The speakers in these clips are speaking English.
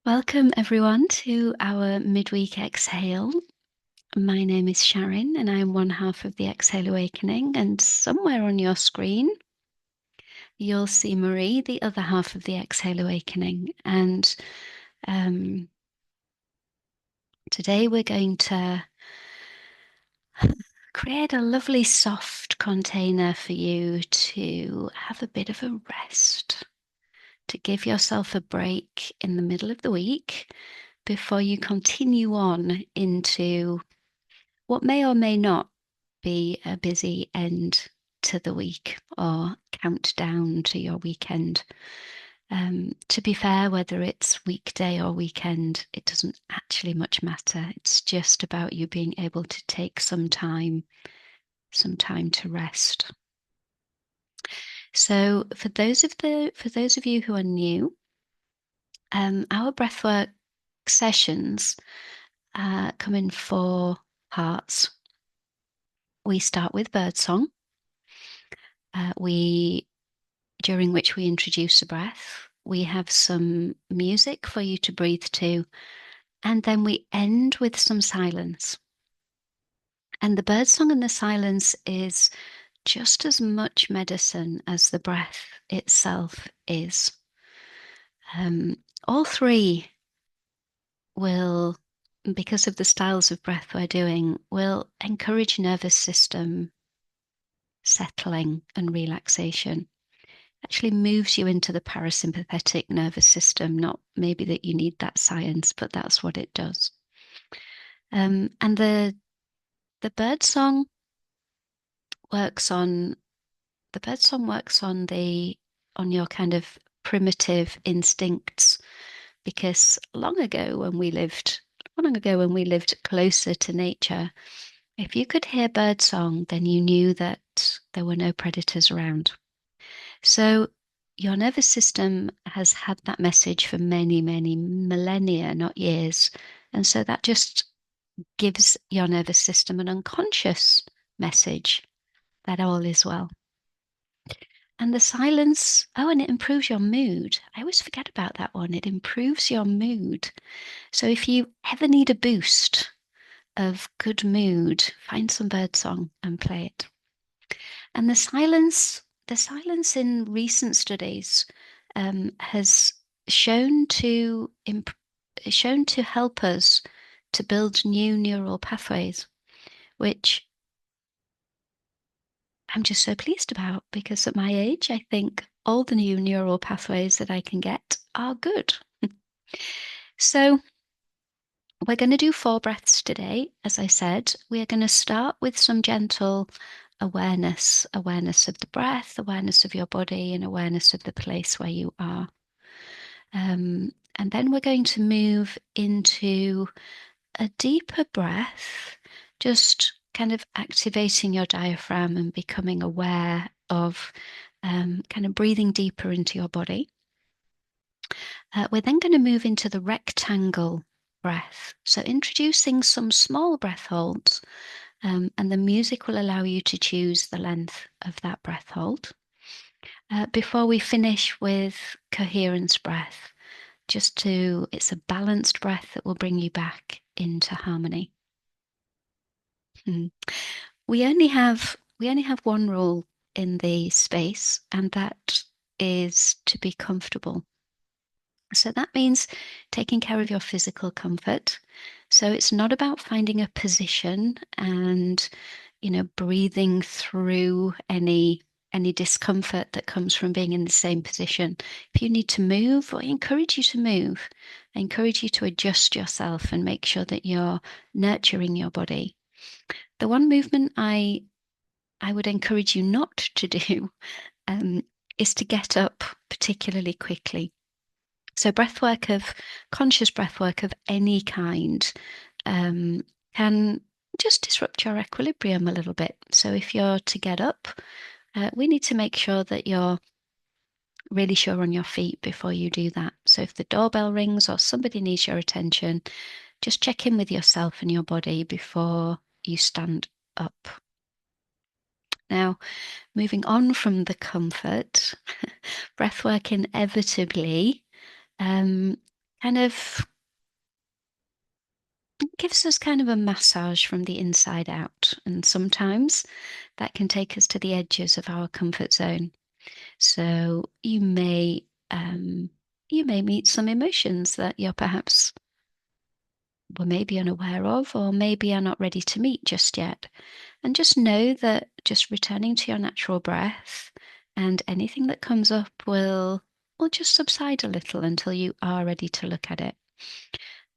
Welcome everyone to our Midweek Exhale. My name is Sharyn and I'm one half of the Exhale Awakening, and somewhere on your screen you'll see Marie, the other half of the Exhale Awakening. And today we're going to create a lovely soft container for you to have a bit of a rest, to give yourself a break in the middle of the week before you continue on into what may or may not be a busy end to the week or countdown to your weekend. To be fair, whether it's weekday or weekend, it doesn't actually much matter. It's just about you being able to take some time to rest. So for those of you who are new, our breathwork sessions come in 4 parts. We start with birdsong, during which we introduce the breath. We have some music for you to breathe to, and then we end with some silence. And the birdsong and the silence is just as much medicine as the breath itself is. All three will, because of the styles of breath we're doing, will encourage nervous system settling and relaxation. Actually moves you into the parasympathetic nervous system. Not maybe that you need that science, but that's what it does. And the bird song works on on your kind of primitive instincts, because long ago when we lived closer to nature, if you could hear bird song, then you knew that there were no predators around. So your nervous system has had that message for many, many millennia, not years. And so that just gives your nervous system an unconscious message that all is well. And the silence, and it improves your mood. I always forget about that one. It improves your mood. So if you ever need a boost of good mood, find some birdsong and play it. And the silence in recent studies has shown to help us to build new neural pathways, which I'm just so pleased about, because at my age, I think all the new neural pathways that I can get are good. So we're going to do 4 breaths today. As I said, we are going to start with some gentle awareness of the breath, awareness of your body, and awareness of the place where you are. And then we're going to move into a deeper breath, just kind of activating your diaphragm and becoming aware of kind of breathing deeper into your body. We're then going to move into the rectangle breath. So introducing some small breath holds, and the music will allow you to choose the length of that breath hold. Before we finish with coherence breath, it's a balanced breath that will bring you back into harmony. We only have one rule in the space, and that is to be comfortable. So that means taking care of your physical comfort. So it's not about finding a position and, breathing through any discomfort that comes from being in the same position. If you need to move, I encourage you to move. I encourage you to adjust yourself and make sure that you're nurturing your body. The one movement I would encourage you not to do is to get up particularly quickly. So conscious breath work of any kind can just disrupt your equilibrium a little bit. So if you're to get up, we need to make sure that you're really sure on your feet before you do that. So if the doorbell rings or somebody needs your attention, just check in with yourself and your body before you stand up. Now, moving on from the comfort, breathwork inevitably kind of gives us kind of a massage from the inside out. And sometimes that can take us to the edges of our comfort zone. So you may meet some emotions that you're perhaps were maybe unaware of, or maybe are not ready to meet just yet. And just know that just returning to your natural breath and anything that comes up will just subside a little until you are ready to look at it.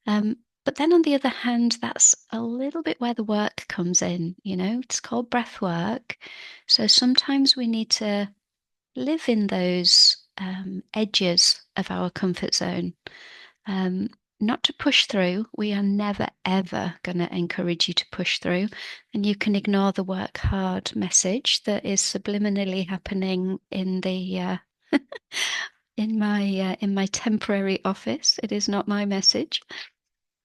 But then on the other hand, that's a little bit where the work comes in, it's called breath work. So sometimes we need to live in those edges of our comfort zone. Not to push through. We are never, ever going to encourage you to push through. And you can ignore the work hard message that is subliminally happening in the in my temporary office. It is not my message.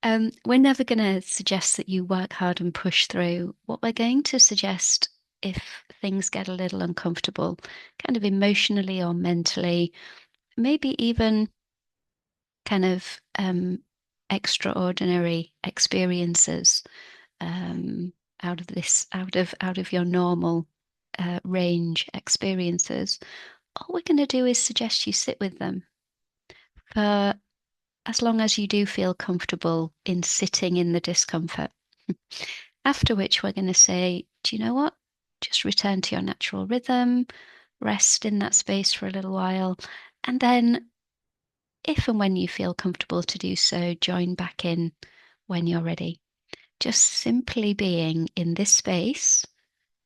We're never going to suggest that you work hard and push through. What we're going to suggest, if things get a little uncomfortable, kind of emotionally or mentally, maybe even kind of extraordinary experiences out of your normal range experiences, all we're going to do is suggest you sit with them for as long as you do feel comfortable in sitting in the discomfort. After which we're going to say, do you know what? Just return to your natural rhythm, rest in that space for a little while, and then if and when you feel comfortable to do so, join back in when you're ready. Just simply being in this space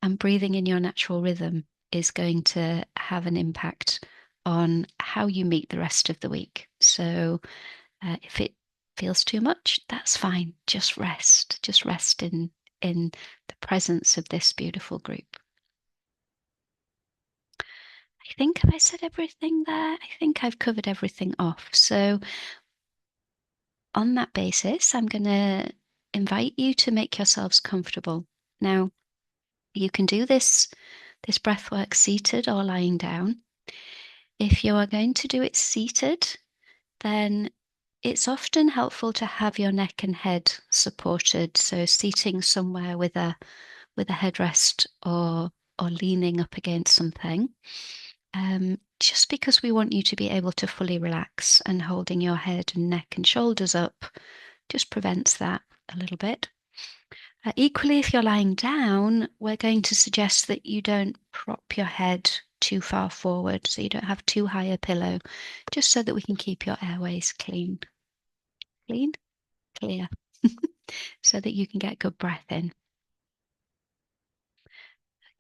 and breathing in your natural rhythm is going to have an impact on how you meet the rest of the week. So if it feels too much, that's fine. Just rest. Just rest in the presence of this beautiful group. I think, have I said everything there? I think I've covered everything off. So on that basis, I'm going to invite you to make yourselves comfortable. Now, you can do this breath work seated or lying down. If you are going to do it seated, then it's often helpful to have your neck and head supported. So seating somewhere with a headrest or leaning up against something. Just because we want you to be able to fully relax, and holding your head and neck and shoulders up just prevents that a little bit. Equally, if you're lying down, we're going to suggest that you don't prop your head too far forward, so you don't have too high a pillow, just so that we can keep your airways clean, clear, so that you can get good breath in.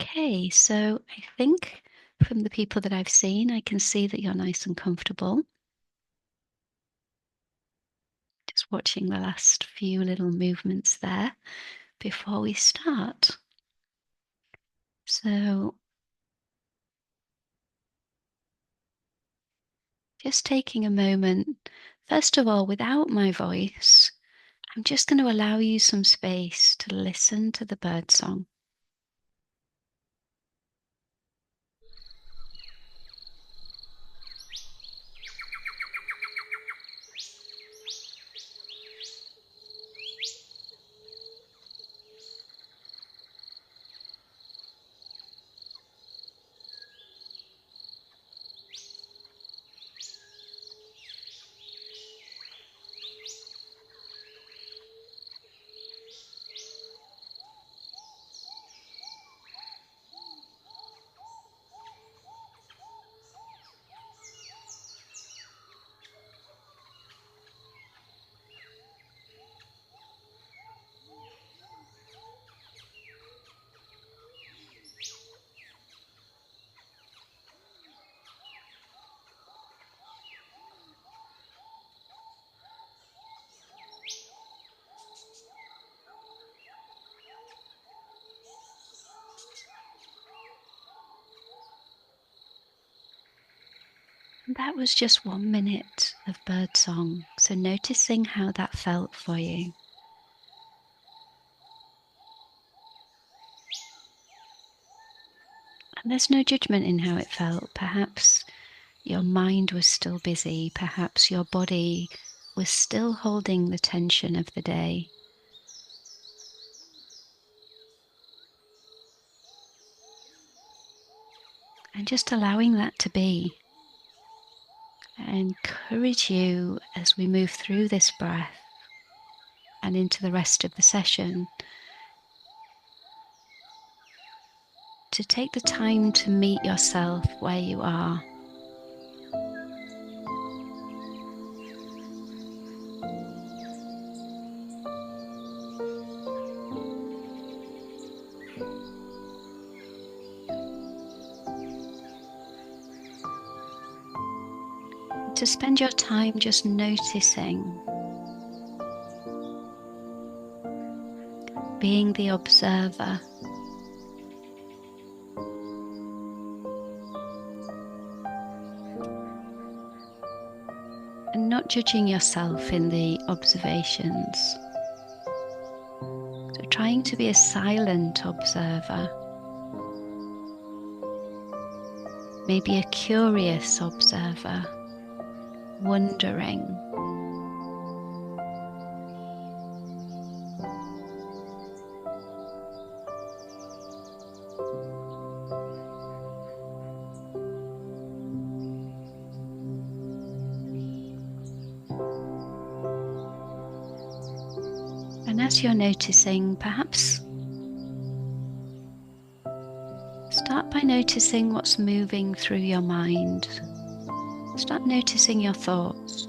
Okay, so I think from the people that I've seen, I can see that you're nice and comfortable. Just watching the last few little movements there before we start. So just taking a moment, first of all, without my voice, I'm just going to allow you some space to listen to the bird song. That was just 1 minute of bird song, so noticing how that felt for you. And there's no judgment in how it felt. Perhaps your mind was still busy, perhaps your body we're still holding the tension of the day. And just allowing that to be. I encourage you as we move through this breath and into the rest of the session to take the time to meet yourself where you are. To spend your time just noticing, being the observer. And not judging yourself in the observations. So trying to be a silent observer. Maybe a curious observer, wondering. And as you're noticing, perhaps start by noticing what's moving through your mind. Start noticing your thoughts.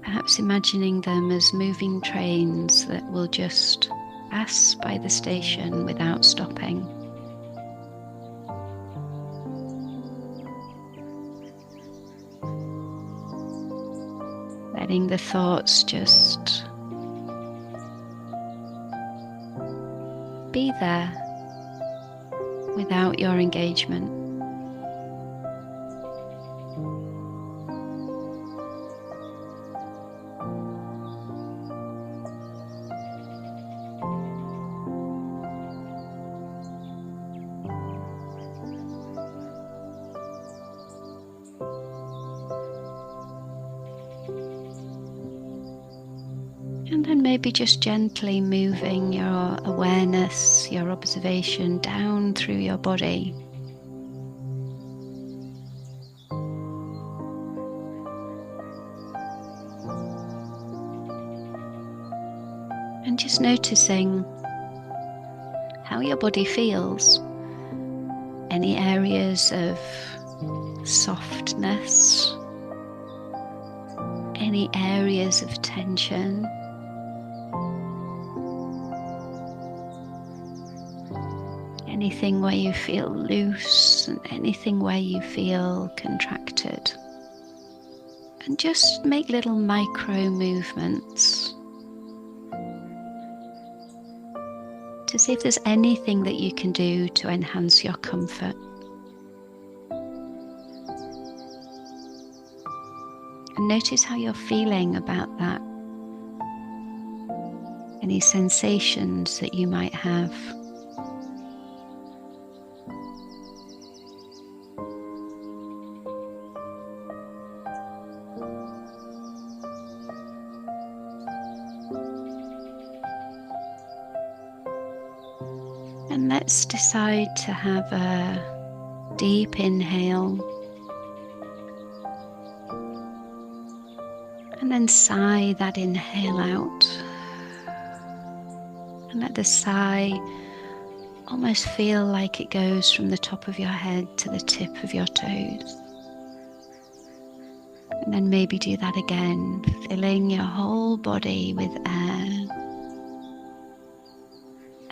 Perhaps imagining them as moving trains that will just pass by the station without stopping. Letting the thoughts just be there without your engagement. And then maybe just gently moving your awareness, your observation down through your body. And just noticing how your body feels. Any areas of softness, any areas of tension. Anything where you feel loose and anything where you feel contracted. And just make little micro movements to see if there's anything that you can do to enhance your comfort. And notice how you're feeling about that. Any sensations that you might have. And let's decide to have a deep inhale and then sigh that inhale out, and let the sigh almost feel like it goes from the top of your head to the tip of your toes. And then maybe do that again, filling your whole body with air.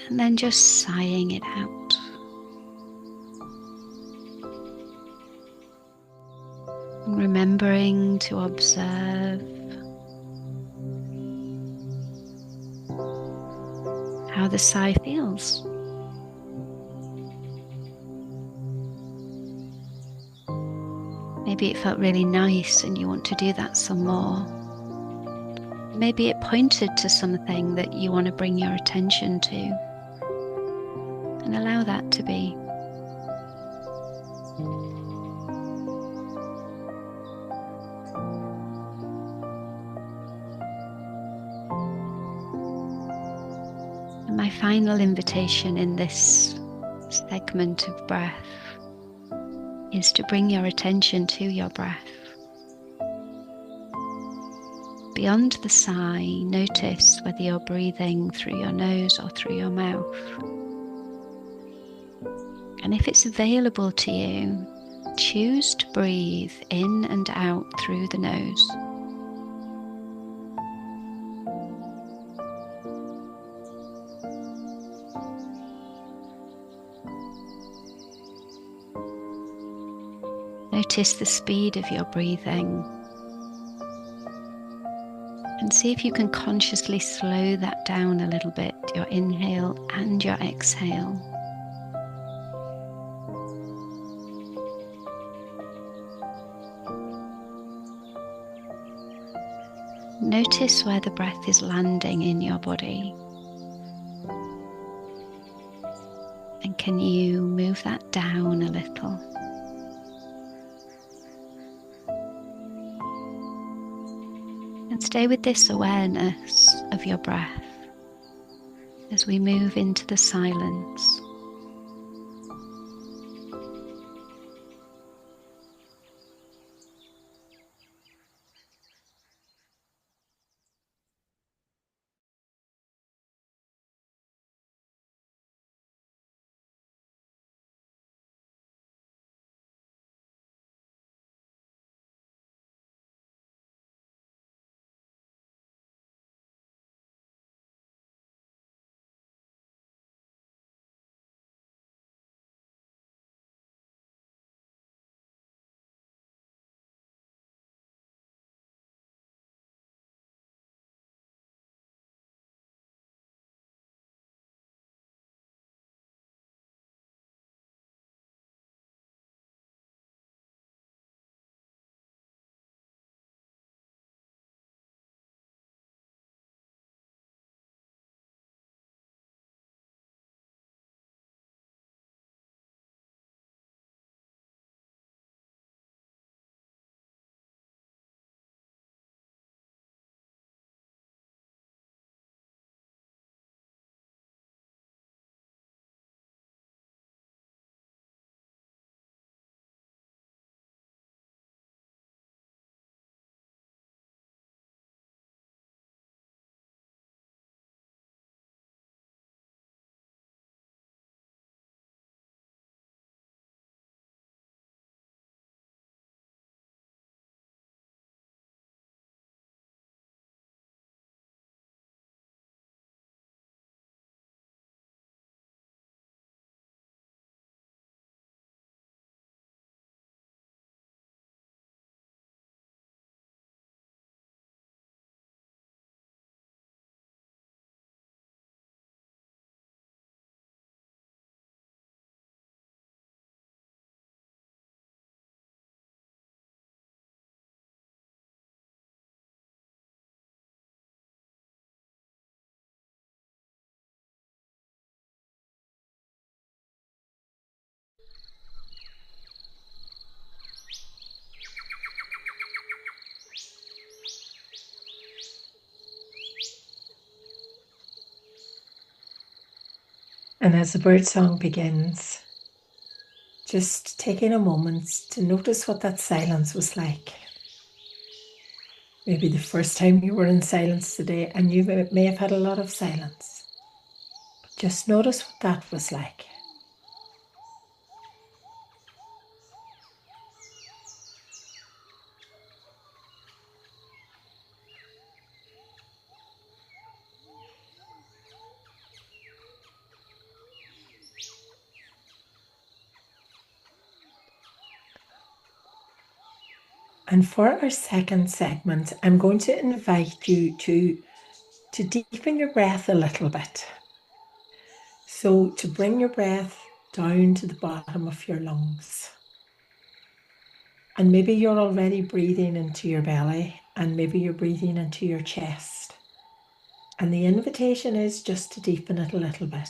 And then just sighing it out. And remembering to observe how the sigh feels. Maybe it felt really nice and you want to do that some more. Maybe it pointed to something that you want to bring your attention to. And allow that to be. And my final invitation in this segment of breath is to bring your attention to your breath. Beyond the sigh, notice whether you're breathing through your nose or through your mouth. And if it's available to you, choose to breathe in and out through the nose. Notice the speed of your breathing and see if you can consciously slow that down a little bit, your inhale and your exhale. Notice where the breath is landing in your body. And can you move that down a little? And stay with this awareness of your breath as we move into the silence. And as the bird song begins, just taking a moment to notice what that silence was like. Maybe the first time you were in silence today, and you may have had a lot of silence. But just notice what that was like. And for our second segment, I'm going to invite you to deepen your breath a little bit. So to bring your breath down to the bottom of your lungs. And maybe you're already breathing into your belly, and maybe you're breathing into your chest. And the invitation is just to deepen it a little bit.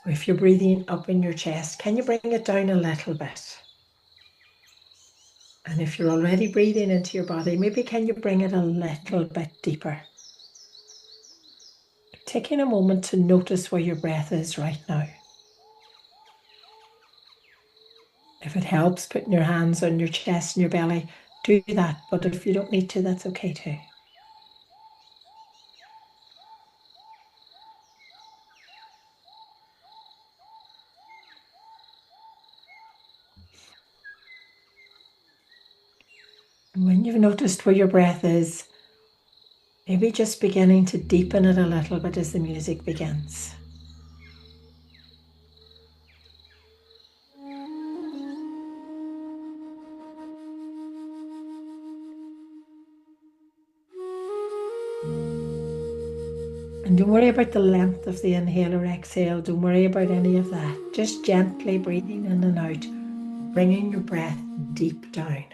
If you're breathing up in your chest, can you bring it down a little bit? And if you're already breathing into your body, maybe can you bring it a little bit deeper? Taking a moment to notice where your breath is right now. If it helps, putting your hands on your chest and your belly, do that. But if you don't need to, that's okay too. And when you've noticed where your breath is, maybe just beginning to deepen it a little bit as the music begins. And don't worry about the length of the inhale or exhale. Don't worry about any of that. Just gently breathing in and out, bringing your breath deep down.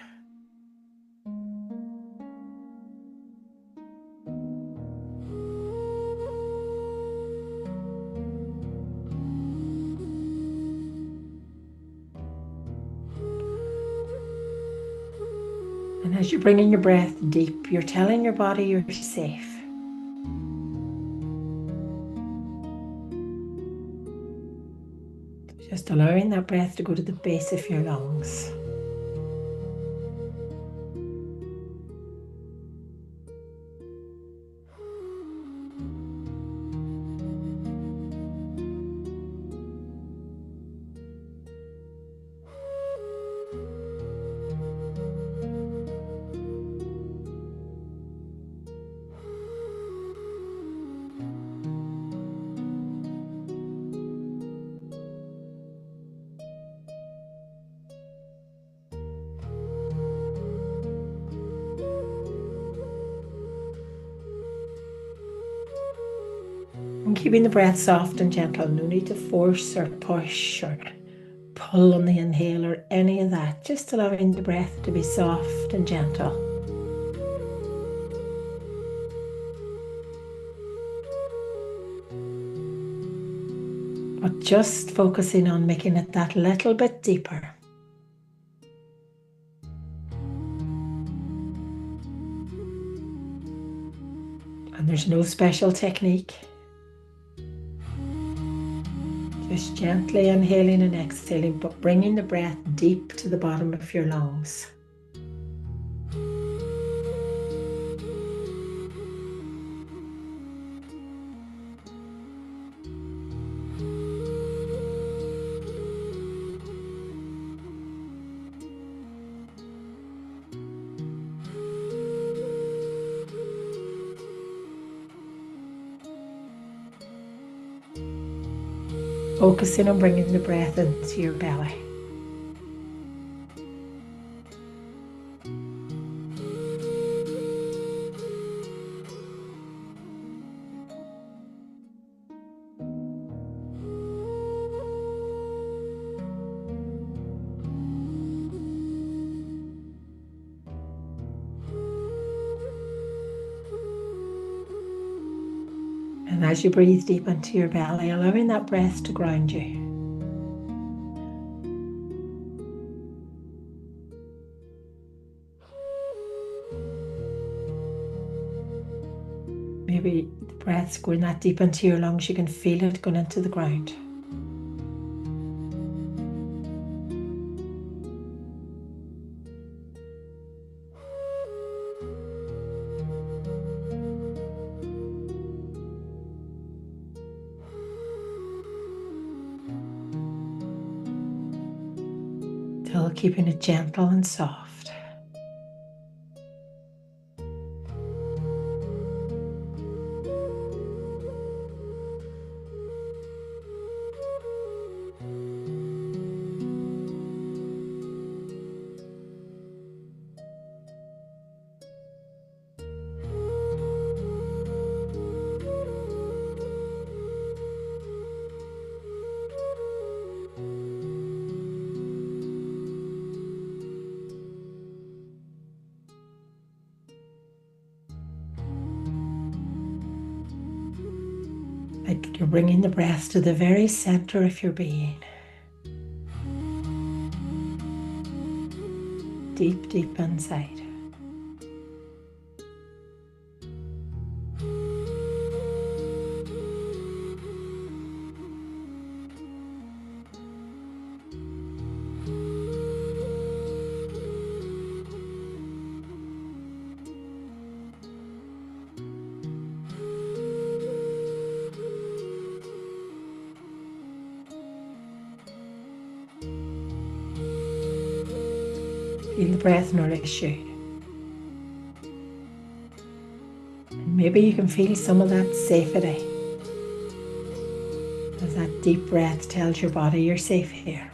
And as you're bringing your breath deep, you're telling your body you're safe. Just allowing that breath to go to the base of your lungs. And keeping the breath soft and gentle. No need to force or push or pull on the inhale or any of that. Just allowing the breath to be soft and gentle. But just focusing on making it that little bit deeper. And there's no special technique. Just gently inhaling and exhaling, but bringing the breath deep to the bottom of your lungs. Focusing on bringing the breath into your belly. And as you breathe deep into your belly, allowing that breath to ground you. Maybe the breath's going that deep into your lungs, you can feel it going into the ground. Still keeping it gentle and soft. like you're bringing the breath to the very center of your being. Deep, deep inside. Feel the breath nourish you. And maybe you can feel some of that safety as that deep breath tells your body you're safe here.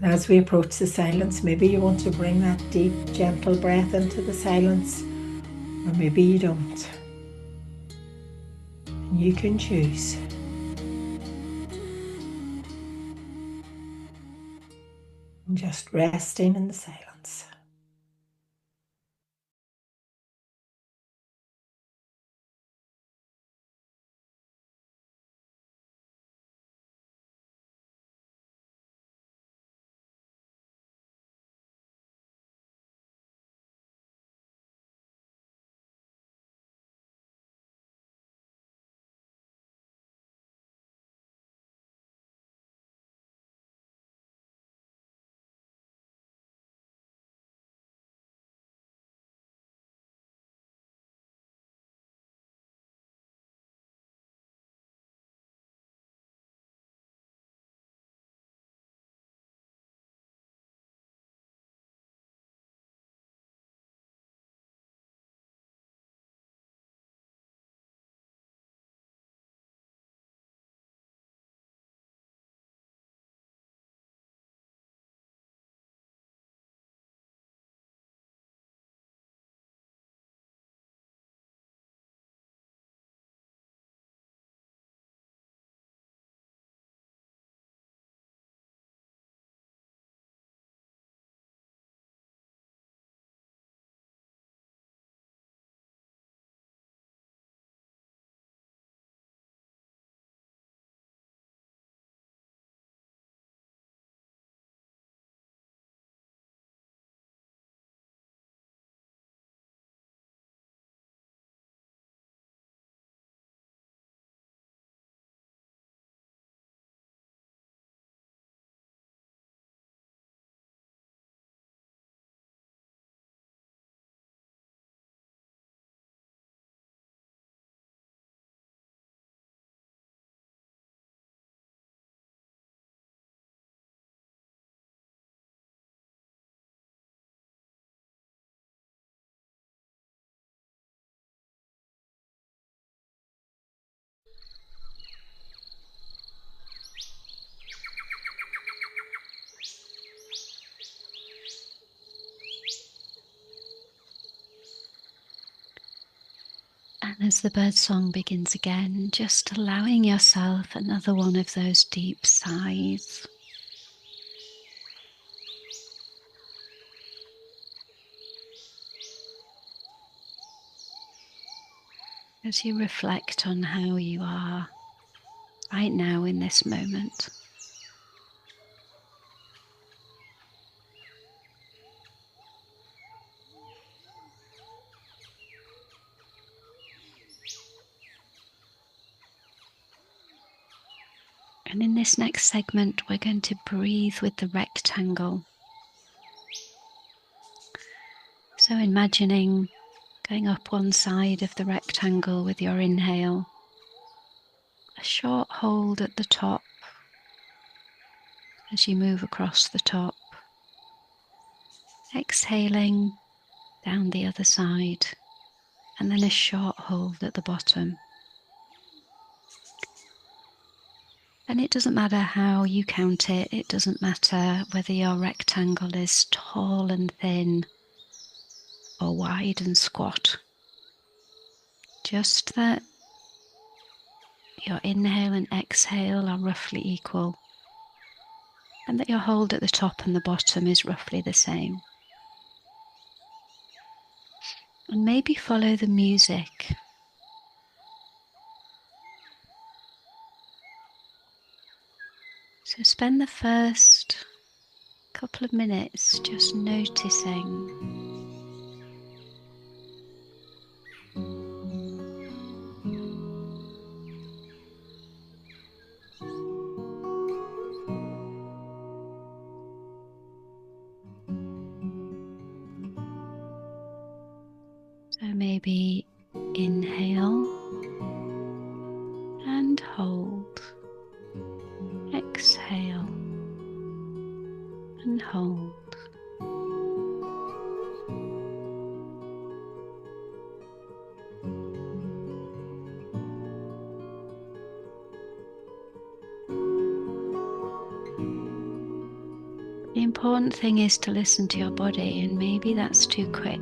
And as we approach the silence, maybe you want to bring that deep, gentle breath into the silence, or maybe you don't. And you can choose. And just resting in the silence. And as the bird song begins again, just allowing yourself another one of those deep sighs. As you reflect on how you are right now in this moment. And in this next segment, we're going to breathe with the rectangle. So imagining going up one side of the rectangle with your inhale, a short hold at the top as you move across the top, Exhaling down the other side, and then a short hold at the bottom. And it doesn't matter how you count it. It doesn't matter whether your rectangle is tall and thin or wide and squat. Just that your inhale and exhale are roughly equal, and that your hold at the top and the bottom is roughly the same. And maybe follow the music. So spend the first couple of minutes just noticing So maybe inhale and hold, exhale and hold. The important thing is to listen to your body, and maybe that's too quick.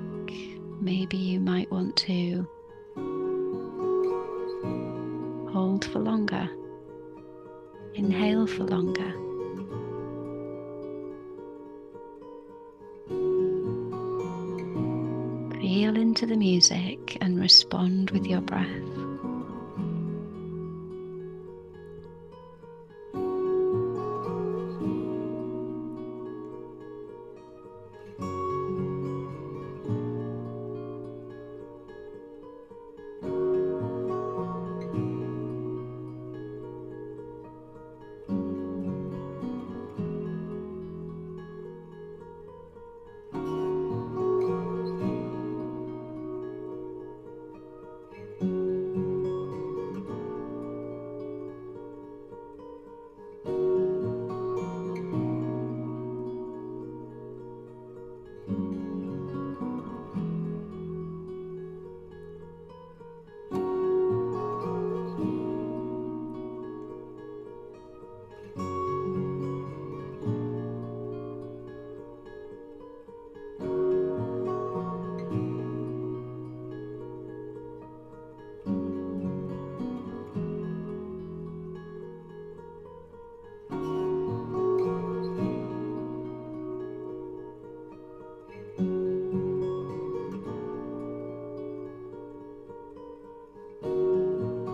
Maybe you might want to hold for longer, inhale for longer. Feel into the music and respond with your breath.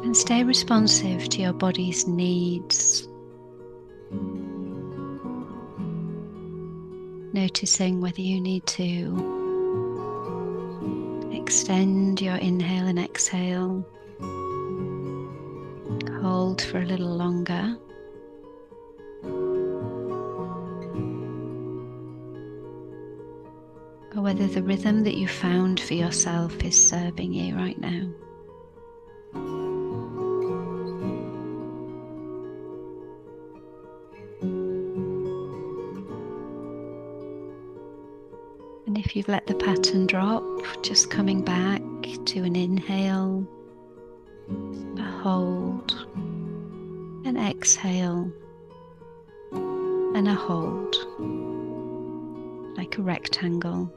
And stay responsive to your body's needs. Noticing whether you need to extend your inhale and exhale, hold for a little longer, or whether the rhythm that you found for yourself is serving you right now. And if you've let the pattern drop, just coming back to an inhale, a hold, an exhale, and a hold, like a rectangle.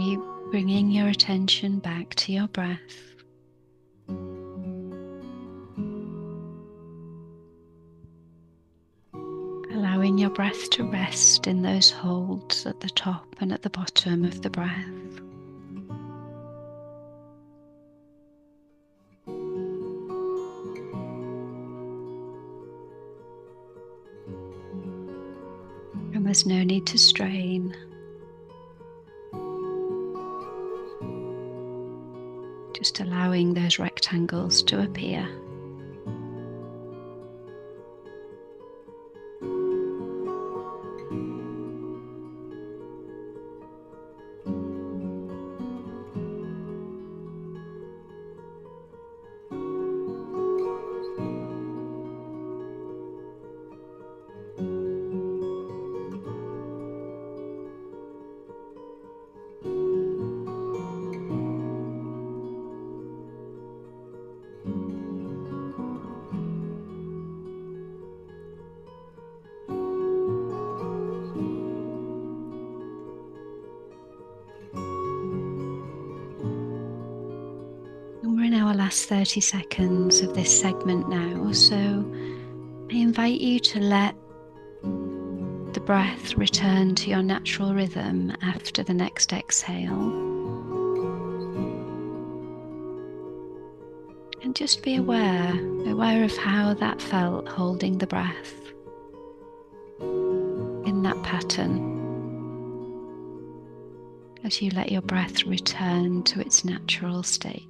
Keep bringing your attention back to your breath. Allowing your breath to rest in those holds at the top and at the bottom of the breath. And there's no need to strain. Just allowing those rectangles to appear. We're in our last 30 seconds of this segment now, so I invite you to let the breath return to your natural rhythm after the next exhale. And just be aware of how that felt holding the breath in that pattern as you let your breath return to its natural state.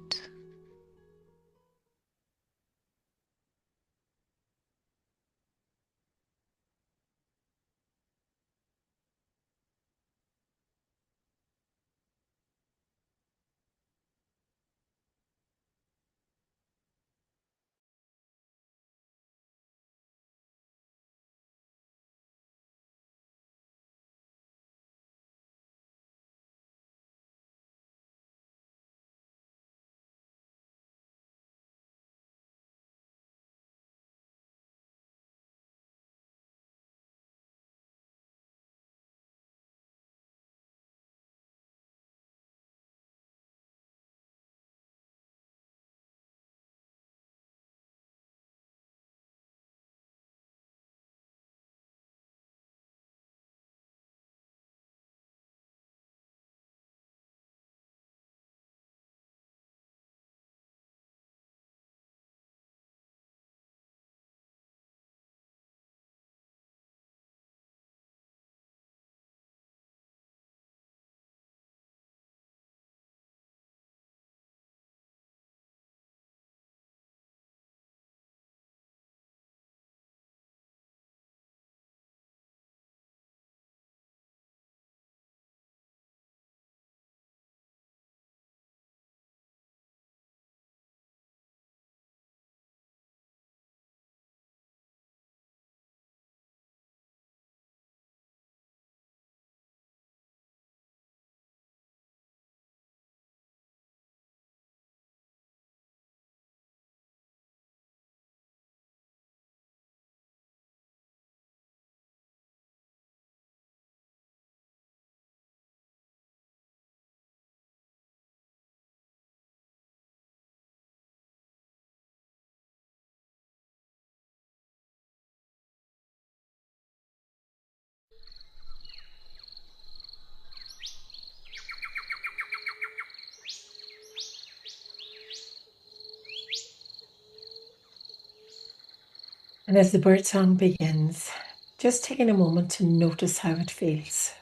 And as the birdsong begins, just taking a moment to notice how it feels.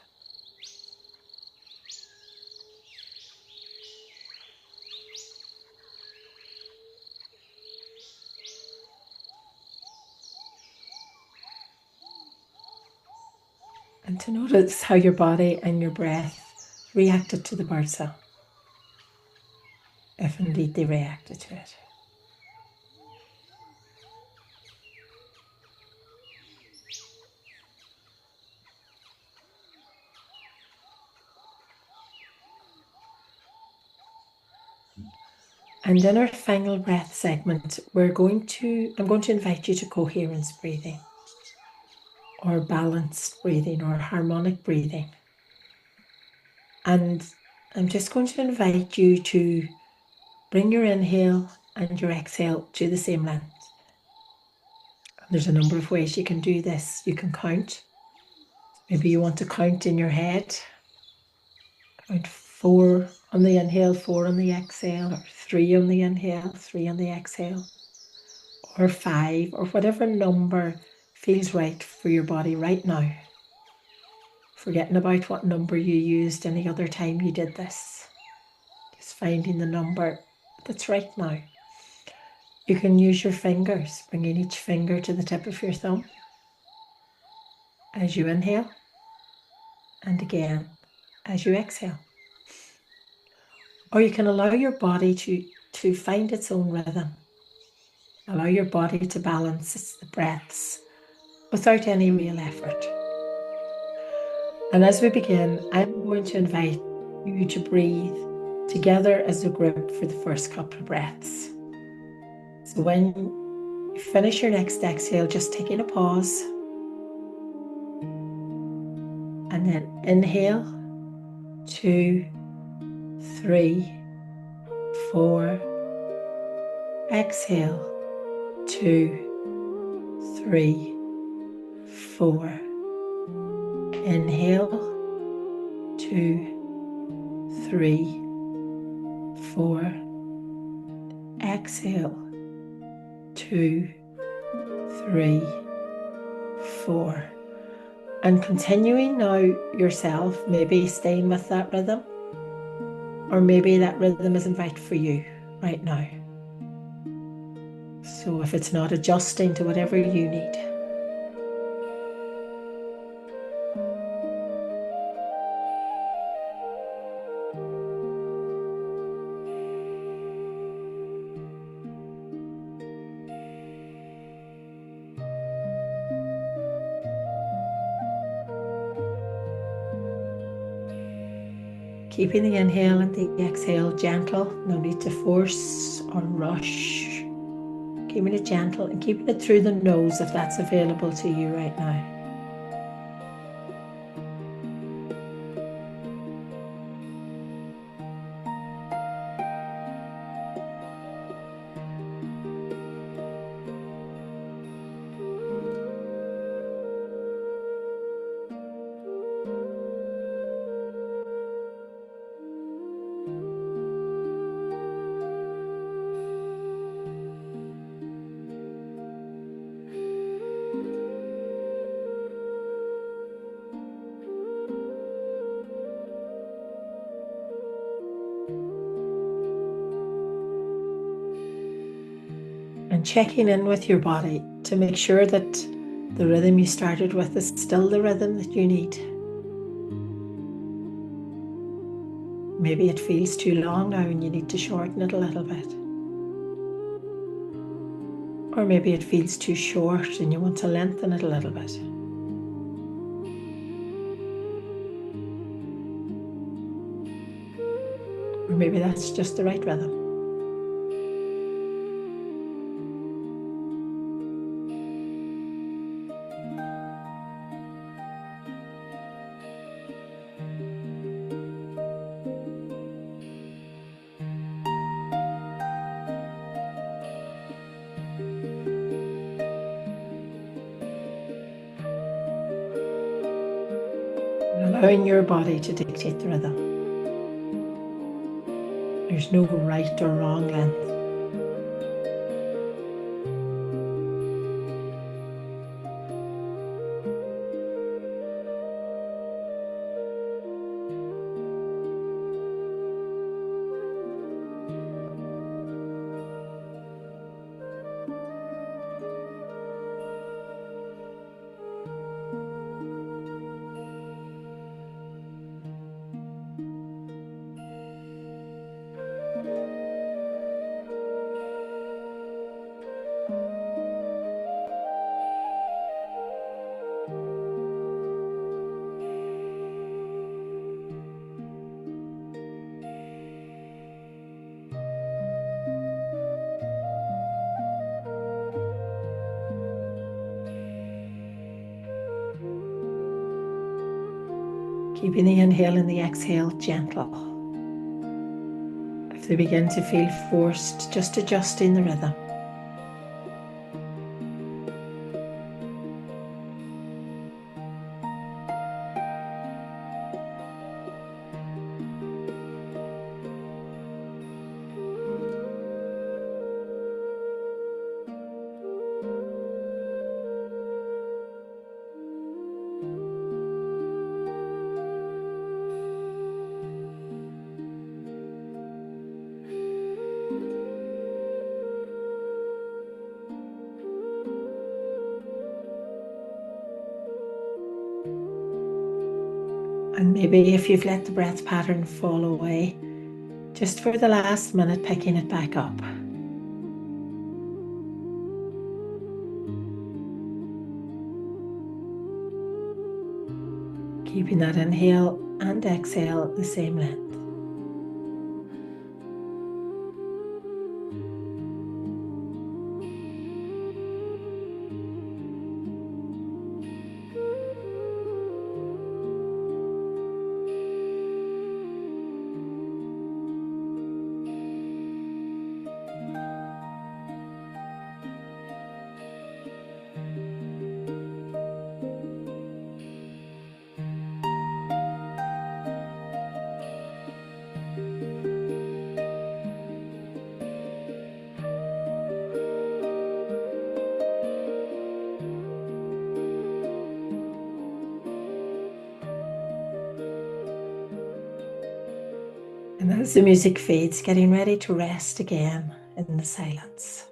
And to notice how your body and your breath reacted to the birdsong, if indeed they reacted to it. And in our final breath segment, I'm going to invite you to coherence breathing, or balanced breathing, or harmonic breathing. And I'm just going to invite you to bring your inhale and your exhale to the same length. There's a number of ways you can do this. You can count. Maybe you want to count in your head. Count 4 on the inhale, 4 on the exhale, or 3 on the inhale, 3 on the exhale, or 5, or whatever number feels right for your body right now. Forgetting about what number you used any other time you did this. Just finding the number that's right now. You can use your fingers, bringing each finger to the tip of your thumb as you inhale, and again as you exhale. Or you can allow your body to find its own rhythm. Allow your body to balance the breaths without any real effort. And as we begin, I'm going to invite you to breathe together as a group for the first couple of breaths. So when you finish your next exhale, just taking a pause, and then inhale, 2, 3, 4. Exhale, 2, 3, 4. Inhale, 2, 3, 4. Exhale, 2, 3, 4. And continuing now yourself, maybe staying with that rhythm, or maybe that rhythm isn't right for you right now. So if it's not adjusting to whatever you need. Keeping the inhale and the exhale gentle, no need to force or rush. Keeping it gentle and keeping it through the nose if that's available to you right now. And checking in with your body to make sure that the rhythm you started with is still the rhythm that you need. Maybe it feels too long now and you need to shorten it a little bit. Or maybe it feels too short and you want to lengthen it a little bit. Or maybe that's just the right rhythm. Allowing your body to dictate the rhythm. There's no right or wrong length. Keeping the inhale and the exhale gentle. If they begin to feel forced, just adjusting the rhythm. And maybe if you've let the breath pattern fall away, just for the last minute, picking it back up. Keeping that inhale and exhale the same length. And as the music fades, getting ready to rest again in the silence.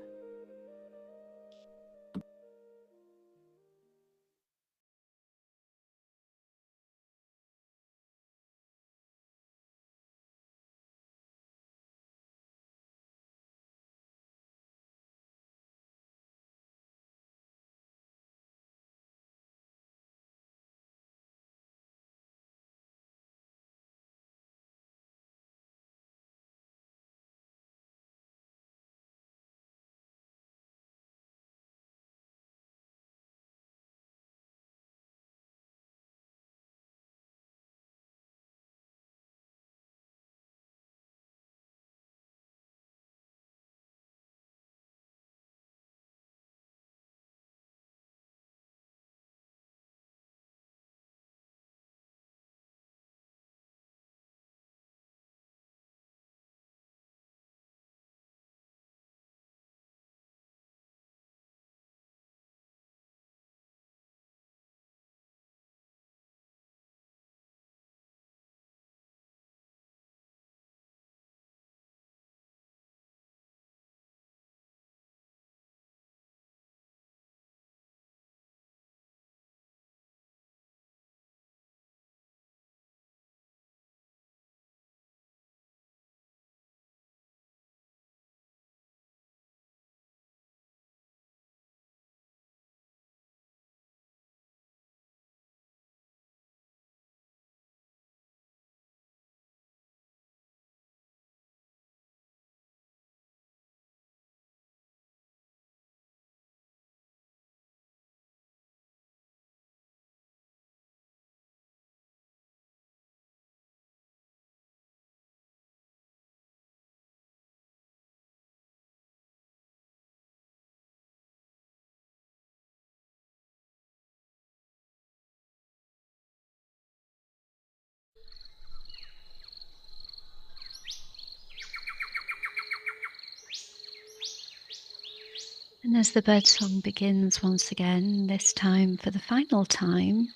And as the birdsong begins once again, this time for the final time,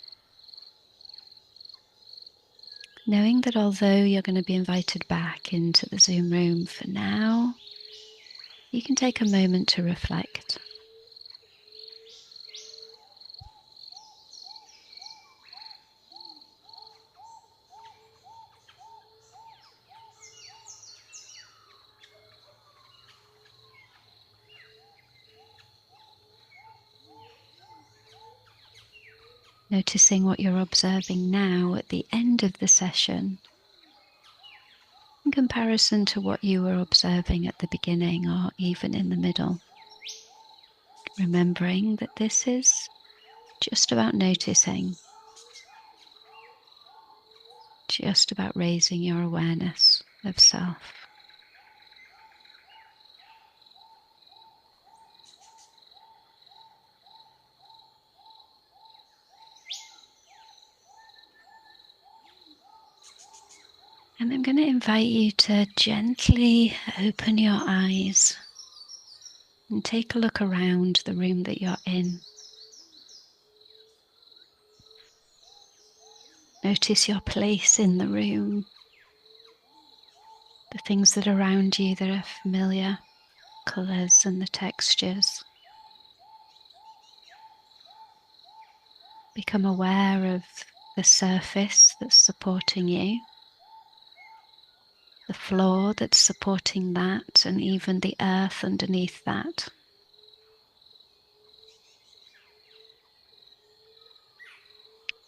knowing that although you're going to be invited back into the Zoom room for now, you can take a moment to reflect. Noticing what you're observing now at the end of the session in comparison to what you were observing at the beginning or even in the middle. Remembering that this is just about noticing, just about raising your awareness of self. And I'm going to invite you to gently open your eyes and take a look around the room that you're in. Notice your place in the room, the things that are around you that are familiar, colours and the textures. Become aware of the surface that's supporting you, the floor that's supporting that, and even the earth underneath that.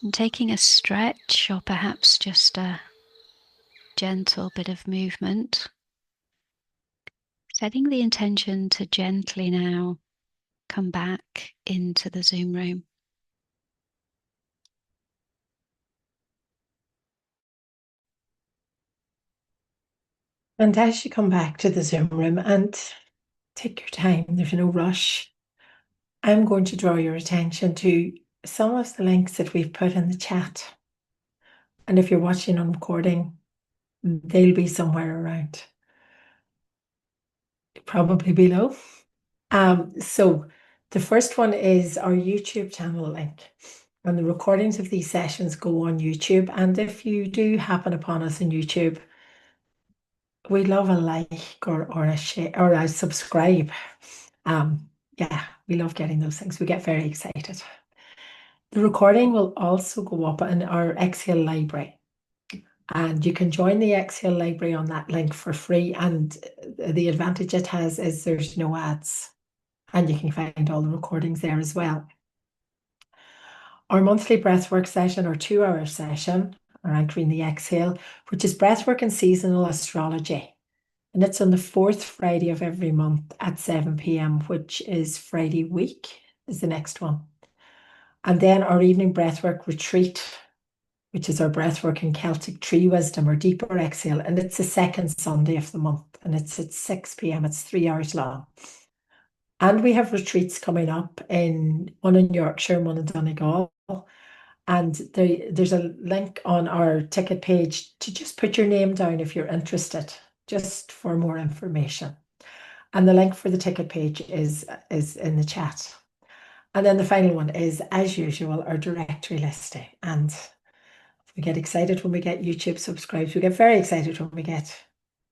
And taking a stretch or perhaps just a gentle bit of movement, setting the intention to gently now come back into the Zoom room. And as you come back to the Zoom room, and take your time, there's no rush, I'm going to draw your attention to some of the links that we've put in the chat. And if you're watching on recording, they'll be somewhere around, probably below. So the first one is our YouTube channel link. And the recordings of these sessions go on YouTube. And if you do happen upon us on YouTube, we love a like or a share or a subscribe. Yeah, we love getting those things. We get very excited. The recording will also go up in our Exhale library. And you can join the Exhale library on that link for free. And the advantage it has is there's no ads. And you can find all the recordings there as well. Our monthly breathwork session, or 2-hour session, or anchoring the exhale, which is breathwork and seasonal astrology. And it's on the 4th Friday of every month at 7 p.m., which is Friday week, is the next one. And then our evening breathwork retreat, which is our breathwork and Celtic tree wisdom, or deeper exhale. And it's the second Sunday of the month, and it's at 6 p.m. It's 3 hours long. And we have retreats coming up, one in Yorkshire and one in Donegal. And there's a link on our ticket page to just put your name down if you're interested, just for more information. And the link for the ticket page is in the chat. And then the final one is, as usual, our directory listing. And we get excited when we get YouTube subscribes. We get very excited when we get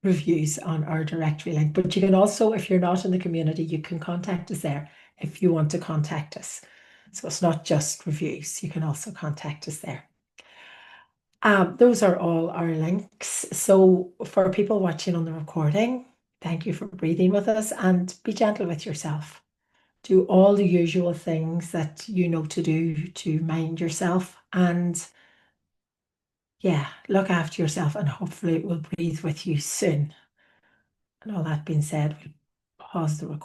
reviews on our directory link. But you can also, if you're not in the community, you can contact us there if you want to contact us. So it's not just reviews. You can also contact us there. Those are all our links. So for people watching on the recording, thank you for breathing with us, and be gentle with yourself. Do all the usual things that you know to do to mind yourself, and yeah, look after yourself, and hopefully we'll breathe with you soon. And all that being said, we'll pause the recording.